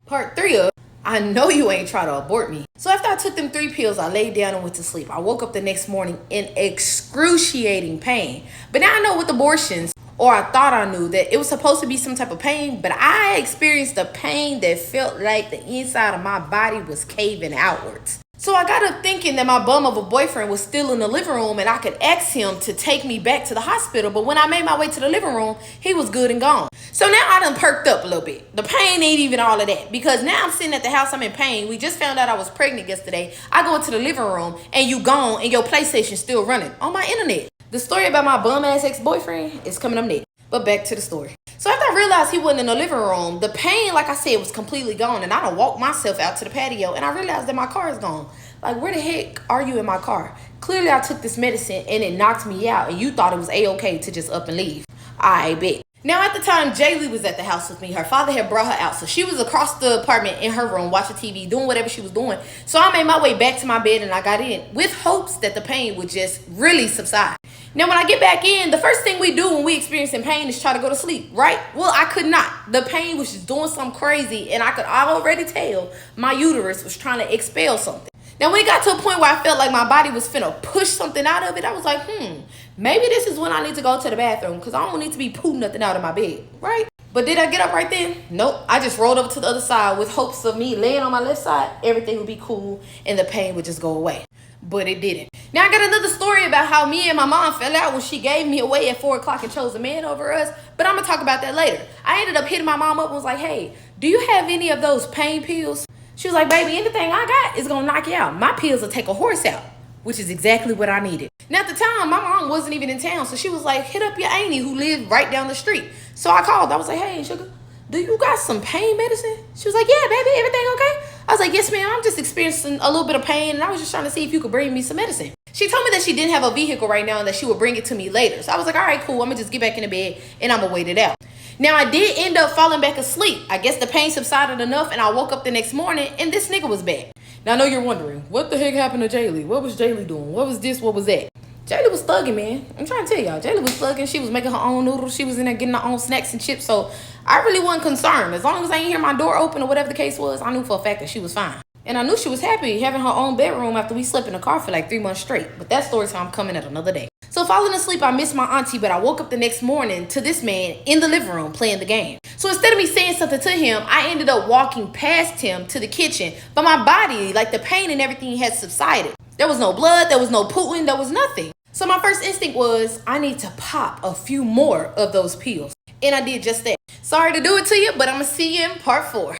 Part 3 of I know you ain't try to abort me. So after I took them 3 pills, I laid down and went to sleep. I woke up the next morning in excruciating pain. But now I know with abortions, or I thought I knew, that it was supposed to be some type of pain, but I experienced a pain that felt like the inside of my body was caving outwards. So I got up thinking that my bum of a boyfriend was still in the living room and I could ask him to take me back to the hospital. But when I made my way to the living room, he was good and gone. So now I done perked up a little bit. The pain ain't even all of that, because now I'm sitting at the house, I'm in pain. We just found out I was pregnant yesterday. I go into the living room and you gone and your PlayStation still running on my internet. The story about my bum ass ex-boyfriend is coming up next. But back to the story. So after I realized he wasn't in the living room, the pain, like I said, was completely gone. And I done walked myself out to the patio and I realized that my car is gone. Like, where the heck are you in my car? Clearly I took this medicine and it knocked me out and you thought it was a-okay to just up and leave. I bet. Now at the time, Jaylee was at the house with me. Her father had brought her out. So she was across the apartment in her room watching TV, doing whatever she was doing. So I made my way back to my bed and I got in with hopes that the pain would just really subside. Now, when I get back in, the first thing we do when we experiencing pain is try to go to sleep, right? Well, I could not. The pain was just doing something crazy, and I could already tell my uterus was trying to expel something. Now, when it got to a point where I felt like my body was finna push something out of it, I was like, maybe this is when I need to go to the bathroom, because I don't need to be pooing nothing out of my bed, right? But did I get up right then? Nope. I just rolled over to the other side with hopes of me laying on my left side, everything would be cool, and the pain would just go away. But it didn't. Now I got another story about how me and my mom fell out when she gave me away at 4 o'clock and chose a man over us. But I'm going to talk about that later. I ended up hitting my mom up and was like, hey, do you have any of those pain pills? She was like, baby, anything I got is going to knock you out. My pills will take a horse out, which is exactly what I needed. Now at the time, my mom wasn't even in town. So she was like, hit up your auntie who lived right down the street. So I called. I was like, hey, sugar, do you got some pain medicine? She was like, yeah, baby, everything okay? I was like, yes, ma'am, I'm just experiencing a little bit of pain and I was just trying to see if you could bring me some medicine. She told me that she didn't have a vehicle right now and that she would bring it to me later. So I was like, all right, cool. I'm gonna just get back in the bed and I'm gonna wait it out. Now I did end up falling back asleep. I guess the pain subsided enough and I woke up the next morning and this nigga was back. Now I know you're wondering, what the heck happened to Jaylee? What was Jaylee doing? What was this? What was that? Jaylee was thugging, man. I'm trying to tell y'all. Jaylee was thugging. She was making her own noodles. She was in there getting her own snacks and chips. So I really wasn't concerned. As long as I didn't hear my door open or whatever the case was, I knew for a fact that she was fine. And I knew she was happy having her own bedroom after we slept in the car for like 3 months straight. But that story time coming at another day. So falling asleep, I missed my auntie, but I woke up the next morning to this man in the living room playing the game. So instead of me saying something to him, I ended up walking past him to the kitchen. But my body, like the pain and everything, had subsided. There was no blood, there was no pooing, there was nothing. So my first instinct was, I need to pop a few more of those pills. And I did just that. Sorry to do it to you, but I'm going to see you in part 4.